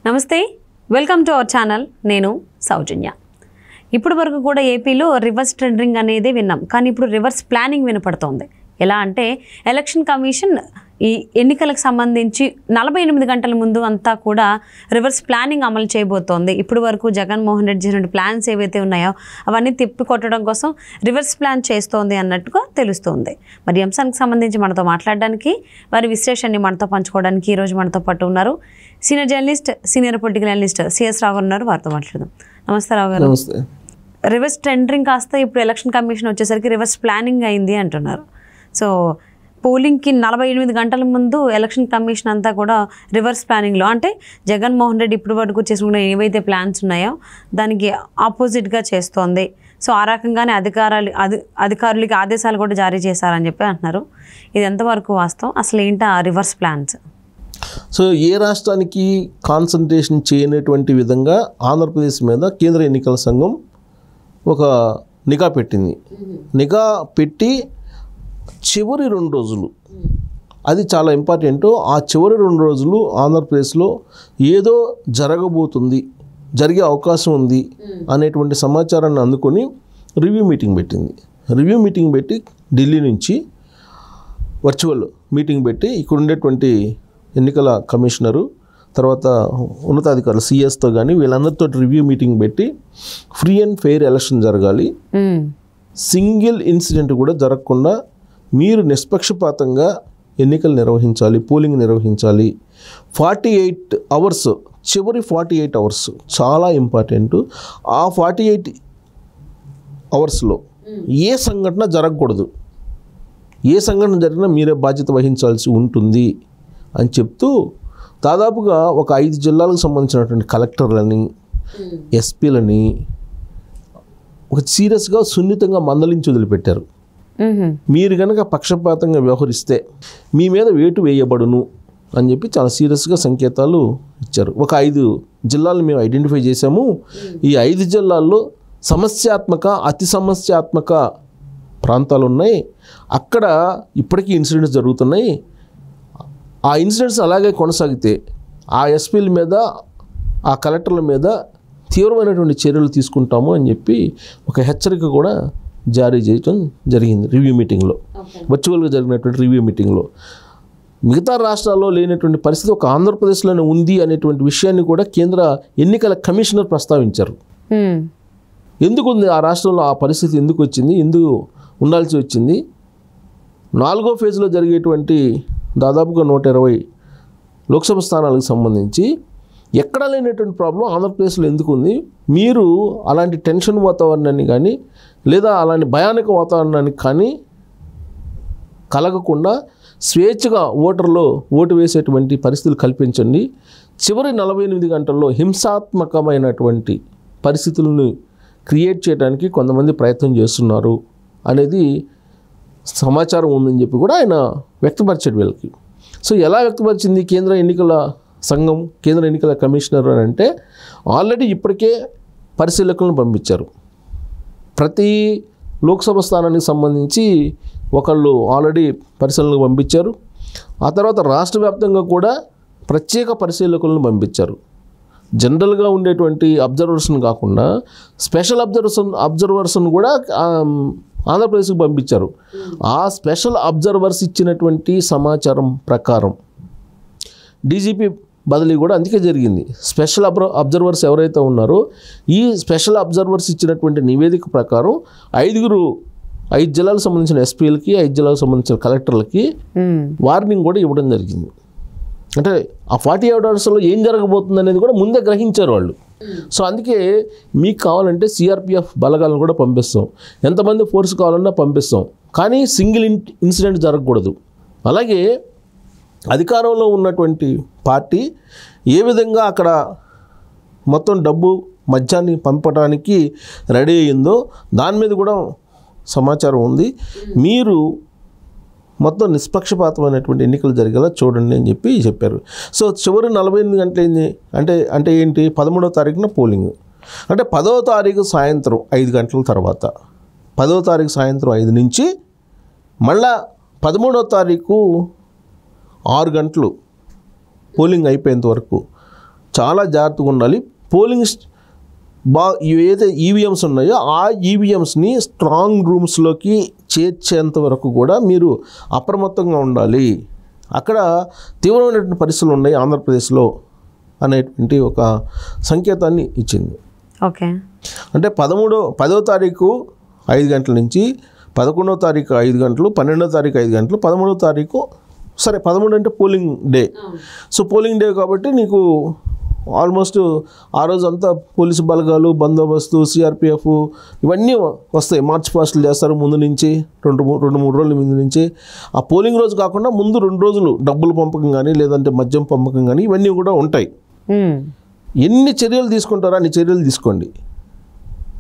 నమస్తే, welcome to our channel. నేను సౌజన్య. ఇప్పటి వరకు కూడా ఏపీలో రివర్స్ టెండరింగ్ అనేది విన్నాం, కానీ ఇప్పుడు రివర్స్ ప్లానింగ్ వినపడుతోంది. ఎలా అంటే ఎలక్షన్ కమిషన్ ఈ ఎన్నికలకు సంబంధించి 48 గంటల ముందు అంతా కూడా రివర్స్ ప్లానింగ్ అమలు చేయబోతోంది. ఇప్పటి వరకు జగన్మోహన్ రెడ్డి చేసిన ప్లాన్స్ ఏవైతే ఉన్నాయో అవన్నీ తిప్పికొట్టడం కోసం రివర్స్ ప్లాన్ చేస్తోంది అన్నట్టుగా తెలుస్తోంది. మరి అంశానికి సంబంధించి మనతో మాట్లాడడానికి, వారి విశ్లేషణని మనతో పంచుకోవడానికి ఈరోజు మనతో పాటు ఉన్నారు senior journalist, senior political analyst CS Rao గారు ఉన్నారు. వారితో మాట్లాడదాం. నమస్తే రావు గారు. నమస్తే. రివర్స్ టెండరింగ్ కాస్త ఇప్పుడు ఎలక్షన్ కమిషన్ వచ్చేసరికి రివర్స్ ప్లానింగ్ అయింది అంటున్నారు. సో పోలింగ్కి 48 గంటల ముందు ఎలక్షన్ కమిషన్ అంతా కూడా రివర్స్ ప్లానింగ్లో, అంటే జగన్మోహన్ రెడ్డి ఇప్పటి వరకు చేసుకున్న ఏవైతే ప్లాన్స్ ఉన్నాయో దానికి ఆపోజిట్గా చేస్తోంది. సో ఆ రకంగానే అధికారులకి ఆదేశాలు కూడా జారీ చేశారని చెప్పి అంటున్నారు. ఇది ఎంతవరకు వాస్తవం? అసలు ఏంటి ఆ రివర్స్ ప్లాన్స్? సో ఏ రాష్ట్రానికి కాన్సన్ట్రేషన్ చేయనటువంటి విధంగా ఆంధ్రప్రదేశ్ మీద కేంద్ర ఎన్నికల సంఘం ఒక నిఘా పెట్టింది. నిఘా పెట్టి చివరి 2 రోజులు, అది చాలా ఇంపార్టెంట్, ఆ చివరి 2 రోజులు ఆంధ్రప్రదేశ్లో ఏదో జరగబోతుంది, జరిగే అవకాశం ఉంది అనేటువంటి సమాచారాన్ని అందుకొని రివ్యూ మీటింగ్ పెట్టింది. రివ్యూ మీటింగ్ పెట్టి ఢిల్లీ నుంచి వర్చువల్ మీటింగ్ పెట్టి ఇక్కడ ఉండేటువంటి ఎన్నికల కమిషనరు, తర్వాత ఉన్నతాధికారులు సిఎస్తో కానీ వీళ్ళందరితో రివ్యూ మీటింగ్ పెట్టి ఫ్రీ అండ్ ఫెయిర్ ఎలక్షన్ జరగాలి, సింగిల్ ఇన్సిడెంట్ కూడా జరగకుండా మీరు నిష్పక్షపాతంగా ఎన్నికలు నిర్వహించాలి, పోలింగ్ నిర్వహించాలి. 48 అవర్స్, చివరి 48 అవర్స్ చాలా ఇంపార్టెంట్. ఆ 48 అవర్స్లో ఏ సంఘటన జరగకూడదు, ఏ సంఘటన జరిగినా మీరే బాధ్యత వహించాల్సి ఉంటుంది అని చెప్తూ దాదాపుగా ఒక 5 జిల్లాలకు సంబంధించినటువంటి కలెక్టర్లని, ఎస్పీలని ఒక సీరియస్గా సున్నితంగా మందలించి వదిలిపెట్టారు. మీరు కనుక పక్షపాతంగా వ్యవహరిస్తే మీ మీద వేటు వేయబడును అని చెప్పి చాలా సీరియస్గా సంకేతాలు ఇచ్చారు. ఒక 5 జిల్లాలను మేము ఐడెంటిఫై చేశాము. ఈ 5 జిల్లాల్లో సమస్యాత్మక, అతి సమస్యాత్మక ప్రాంతాలు ఉన్నాయి. అక్కడ ఇప్పటికీ ఇన్సిడెంట్స్ జరుగుతున్నాయి. ఆ ఇన్సిడెంట్స్ అలాగే కొనసాగితే ఆ ఎస్పీల మీద, ఆ కలెక్టర్ల మీద తీవ్రమైనటువంటి చర్యలు తీసుకుంటాము అని చెప్పి ఒక హెచ్చరిక కూడా జారీ చేయడం జరిగింది రివ్యూ మీటింగ్లో, వర్చువల్గా జరిగినటువంటి రివ్యూ మీటింగ్లో. మిగతా రాష్ట్రాల్లో లేనటువంటి పరిస్థితి ఒక ఆంధ్రప్రదేశ్లోనే ఉంది అనేటువంటి విషయాన్ని కూడా కేంద్ర ఎన్నికల కమిషనర్ ప్రస్తావించారు. ఎందుకు ఉంది ఆ రాష్ట్రంలో ఆ పరిస్థితి, ఎందుకు వచ్చింది, ఎందుకు ఉండాల్సి వచ్చింది? 4వ ఫేజ్లో జరిగేటువంటి దాదాపుగా 120 లోక్సభ స్థానాలకు సంబంధించి ఎక్కడా లేనటువంటి ప్రాబ్లం ఆంధ్రప్రదేశ్లో ఎందుకు ఉంది? మీరు అలాంటి టెన్షన్ వాతావరణాన్ని కానీ లేదా అలాంటి భయానక వాతావరణాన్ని కానీ కలగకుండా స్వేచ్ఛగా ఓటర్లో ఓటు వేసేటువంటి పరిస్థితులు కల్పించండి. చివరి 48 గంటల్లో హింసాత్మకమైనటువంటి పరిస్థితులను క్రియేట్ చేయడానికి కొంతమంది ప్రయత్నం చేస్తున్నారు అనేది సమాచారం ఉందని చెప్పి కూడా ఆయన వ్యక్తపరిచాడు వీళ్ళకి. సో ఎలా వ్యక్తపరిచింది కేంద్ర ఎన్నికల సంఘం, కేంద్ర ఎన్నికల కమిషనర్ అని అంటే, ఆల్రెడీ ఇప్పటికే పరిశీలకులను పంపించారు. ప్రతి లోక్సభ స్థానానికి సంబంధించి ఒకళ్ళు ఆల్రెడీ పరిశీలనకు పంపించారు. ఆ తర్వాత రాష్ట్ర వ్యాప్తంగా కూడా ప్రత్యేక పరిశీలకులను పంపించారు. జనరల్గా ఉండేటువంటి అబ్జర్వర్స్ని కాకుండా స్పెషల్ అబ్జర్వర్స్ని కూడా ఆంధ్రప్రదేశ్కి పంపించారు. ఆ స్పెషల్ అబ్జర్వర్స్ ఇచ్చినటువంటి సమాచారం ప్రకారం డీజీపీ బదిలీ కూడా అందుకే జరిగింది. స్పెషల్ అబ్జర్వర్స్ ఎవరైతే ఉన్నారో ఈ స్పెషల్ అబ్జర్వర్స్ ఇచ్చినటువంటి నివేదిక ప్రకారం 5 జిల్లాలకు సంబంధించిన ఎస్పీలకి, 5 జిల్లాలకు సంబంధించిన కలెక్టర్లకి వార్నింగ్ కూడా ఇవ్వడం జరిగింది. అంటే ఆ 48 అవర్స్లో ఏం జరగబోతుంది అనేది కూడా ముందే గ్రహించారు వాళ్ళు. సో అందుకే మీకు కావాలంటే సిఆర్పిఎఫ్ బలగాలను కూడా పంపిస్తాం, ఎంతమంది ఫోర్స్ కావాలన్నా పంపిస్తాం, కానీ సింగిల్ ఇన్సిడెంట్ జరగకూడదు. అలాగే అధికారంలో ఉన్నటువంటి పార్టీ ఏ విధంగా అక్కడ మొత్తం డబ్బు మద్యాన్ని పంపడానికి రెడీ అయ్యిందో దాని మీద కూడా సమాచారం ఉంది. మీరు మొత్తం నిష్పక్షపాతమైనటువంటి ఎన్నికలు జరిగేలా చూడండి అని చెప్పి చెప్పారు. సో చివరి 48 గంటలు ఏంది అంటే ఏంటి? 13వ తారీఖున పోలింగ్, అంటే 10వ తారీఖు సాయంత్రం 5 గంటల తర్వాత, 10వ తారీఖు సాయంత్రం 5 నుంచి మళ్ళా 13వ తారీఖు 6 గంటలు పోలింగ్ అయిపోయేంత వరకు చాలా జాగ్రత్తగా ఉండాలి. పోలింగ్ ఏదైతే ఈవీఎంస్ ఉన్నాయో ఆ ఈవీఎంస్ని స్ట్రాంగ్ రూమ్స్లోకి చేర్చేంత వరకు కూడా మీరు అప్రమత్తంగా ఉండాలి. అక్కడ తీవ్రమైనటువంటి పరిస్థితులు ఉన్నాయి ఆంధ్రప్రదేశ్లో అనేటువంటి ఒక సంకేతాన్ని ఇచ్చింది. ఓకే, అంటే 10వ తారీఖు 5 గంటల నుంచి 11వ తారీఖు 5 గంటలు, 12వ తారీఖు 5 గంటలు, 13వ తారీఖు, సరే 13 అంటే polling day. So polling day కాబట్టి నీకు ఆల్మోస్ట్ ఆ రోజు అంతా పోలీసు బలగాలు, బందోబస్తు, సిఆర్పిఎఫ్ ఇవన్నీ వస్తాయి. మార్చ్ పాస్టులు చేస్తారు ముందు నుంచి, 2-3 రోజుల ముందు నుంచి. ఆ పోలింగ్ రోజు కాకుండా ముందు 2 రోజులు డబ్బులు పంపకం కానీ లేదంటే మద్యం పంపకం కానీ ఇవన్నీ కూడా ఉంటాయి. ఎన్ని చర్యలు తీసుకుంటారో అన్ని చర్యలు తీసుకోండి,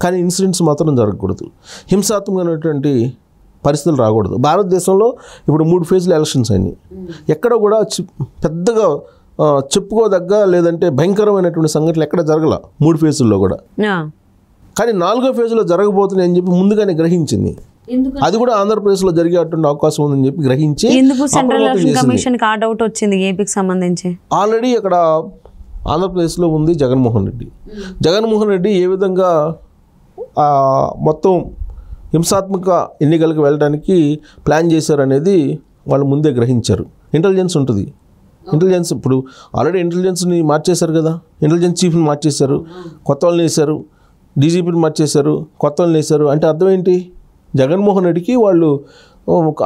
కానీ ఇన్సిడెంట్స్ మాత్రం జరగకూడదు. హింసాత్మకమైనటువంటి పరిస్థితులు రాకూడదు. భారతదేశంలో ఇప్పుడు 3 ఫేజ్ల ఎలక్షన్స్ అయినాయి. ఎక్కడ కూడా పెద్దగా చెప్పుకోదగ్గ లేదంటే భయంకరమైనటువంటి సంఘటనలు ఎక్కడ జరగల 3 ఫేజుల్లో కూడా. కానీ 4వ ఫేజ్లో జరగబోతున్నాయి అని చెప్పి ముందుగానే గ్రహించింది. అది కూడా ఆంధ్రప్రదేశ్లో జరిగేటువంటి అవకాశం ఉందని చెప్పి గ్రహించి సెంట్రల్ ఎలక్షన్ కమిషన్ కి ఆ డౌట్ వచ్చింది ఏపీకి సంబంధించి. ఆల్రెడీ అక్కడ ఆంధ్రప్రదేశ్లో ఉంది జగన్మోహన్ రెడ్డి. జగన్మోహన్ రెడ్డి ఏ విధంగా మొత్తం హింసాత్మక ఎన్నికలకు వెళ్ళడానికి ప్లాన్ చేశారనేది వాళ్ళు ముందే గ్రహించారు. ఇంటెలిజెన్స్ ఉంటుంది. ఇంటెలిజెన్స్ ఇప్పుడు ఆల్రెడీ ఇంటెలిజెన్స్ని మార్చేశారు కదా, ఇంటెలిజెన్స్ చీఫ్ని మార్చేశారు, కొత్త వాళ్ళని వేశారు, డీజీపీని మార్చేశారు, కొత్త వాళ్ళని వేశారు. అంటే అర్థం ఏంటి? జగన్మోహన్ రెడ్డికి వాళ్ళు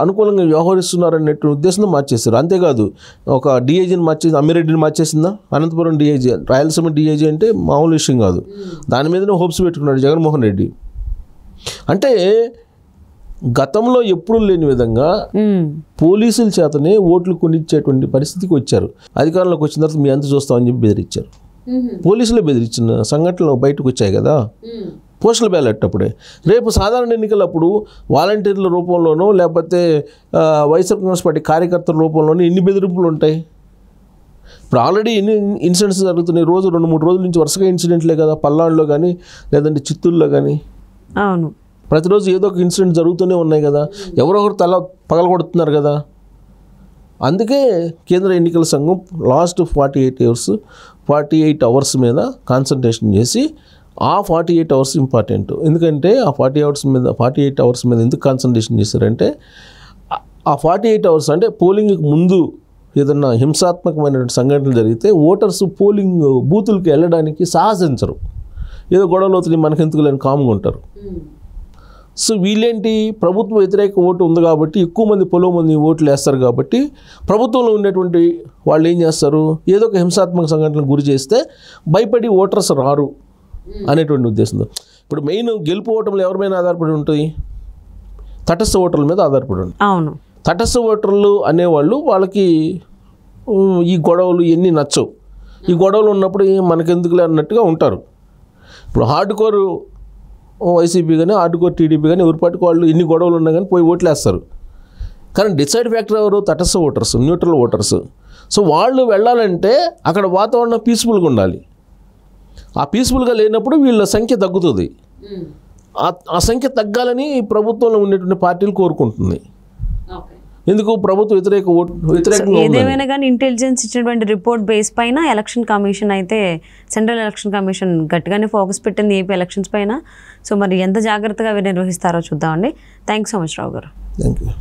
అనుకూలంగా వ్యవహరిస్తున్నారనే ఉద్దేశంతో మార్చేశారు. అంతేకాదు ఒక డిఐజీని మార్చేసి అమ్మిరెడ్డిని మార్చేసిందా, అనంతపురం డిఐజీ, రాయలసీమ డిఐజీ అంటే మామూలు విషయం కాదు. దాని మీదనే హోప్స్ పెట్టుకున్నాడు జగన్మోహన్ రెడ్డి. అంటే గతంలో ఎప్పుడూ లేని విధంగా పోలీసుల చేతనే ఓట్లు కొనిచ్చేటువంటి పరిస్థితికి వచ్చారు. అధికారంలోకి వచ్చిన తర్వాత మీ అంత చూస్తామని చెప్పి బెదిరించారు. పోలీసులే బెదిరించిన సంఘటనలు బయటకు వచ్చాయి కదా, పోస్టల్ బ్యాలెట్ అప్పుడే. రేపు సాధారణ ఎన్నికలప్పుడు వాలంటీర్ల రూపంలోనో లేకపోతే వైఎస్ఆర్ కాంగ్రెస్ పార్టీ కార్యకర్తల రూపంలోనూ ఎన్ని బెదిరింపులు ఉంటాయి? ఇప్పుడు ఆల్రెడీ ఎన్ని ఇన్సిడెంట్స్ జరుగుతున్నాయి. రోజు 2-3 రోజుల నుంచి వరుసగా ఇన్సిడెంట్లే కదా, పల్నాడులో కానీ లేదంటే చిత్తూరులో కానీ. అవును, ప్రతిరోజు ఏదో ఒక ఇన్సిడెంట్ జరుగుతూనే ఉన్నాయి కదా, ఎవరొకరు తల పగలగొడుతున్నారు కదా. అందుకే కేంద్ర ఎన్నికల సంఘం లాస్ట్ 48 అవర్స్ మీద కాన్సన్ట్రేషన్ చేసి ఆ 48 అవర్స్ ఇంపార్టెంట్. ఎందుకంటే ఆ 48 అవర్స్ మీద ఎందుకు కాన్సన్ట్రేషన్ చేశారంటే ఆ 48 అవర్స్ అంటే పోలింగ్కి ముందు ఏదన్నా హింసాత్మకమైనటువంటి సంఘటనలు జరిగితే ఓటర్స్ పోలింగ్ బూతులకి వెళ్ళడానికి సాహసించరు. ఏదో గొడవలు అవుతుంది మనకెందుకు లేని కామ్గా ఉంటారు. సో వీళ్ళేంటి, ప్రభుత్వ వ్యతిరేక ఓటు ఉంది కాబట్టి ఎక్కువ మంది పొలం మంది ఓట్లు వేస్తారు కాబట్టి ప్రభుత్వంలో ఉండేటువంటి వాళ్ళు ఏం చేస్తారు, ఏదో ఒక హింసాత్మక సంఘటనలకు గురి చేస్తే భయపడి ఓటర్స్ రారు అనేటువంటి ఉద్దేశంతో. ఇప్పుడు మెయిన్ గెలుపు ఓటర్లు ఎవరి మీద ఆధారపడి ఉంటుంది? తటస్థ ఓటర్ల మీద ఆధారపడి ఉంటుంది. అవును, తటస్థ ఓటర్లు అనేవాళ్ళు వాళ్ళకి ఈ గొడవలు ఎన్ని నచ్చవు. ఈ గొడవలు ఉన్నప్పుడు మనకెందుకులే అన్నట్టుగా ఉంటారు. ఇప్పుడు హార్డ్ కోర్ వైసీపీ కానీ హార్డ్ కోర్ టీడీపీ కానీ ఎవరి పాటికి వాళ్ళు ఎన్ని గొడవలు ఉన్నా కానీ పోయి ఓట్లు వేస్తారు. కానీ డిసైడ్ ఫ్యాక్టర్ ఎవరు? తటస్థ ఓటర్స్, న్యూట్రల్ ఓటర్స్. సో వాళ్ళు వెళ్ళాలంటే అక్కడ వాతావరణం పీస్ఫుల్గా ఉండాలి. ఆ పీస్ఫుల్గా లేనప్పుడు వీళ్ళ సంఖ్య తగ్గుతుంది. ఆ సంఖ్య తగ్గాలని ప్రభుత్వంలో ఉండేటువంటి పార్టీలు కోరుకుంటుంది. ఎందుకు? ప్రభుత్వ వ్యతిరేకంగా. ఏదేమైనా కానీ ఇంటెలిజెన్స్ ఇచ్చినటువంటి రిపోర్ట్ బేస్ పైన ఎలక్షన్ కమిషన్ అయితే సెంట్రల్ ఎలక్షన్ కమిషన్ గట్టిగానే ఫోకస్ పెట్టింది ఏపీ ఎలక్షన్స్ పైన. సో మరి ఎంత జాగ్రత్తగా అవి నిర్వహిస్తారో చూద్దామండి. థ్యాంక్స్ సో మచ్ రావు గారు. Thank you.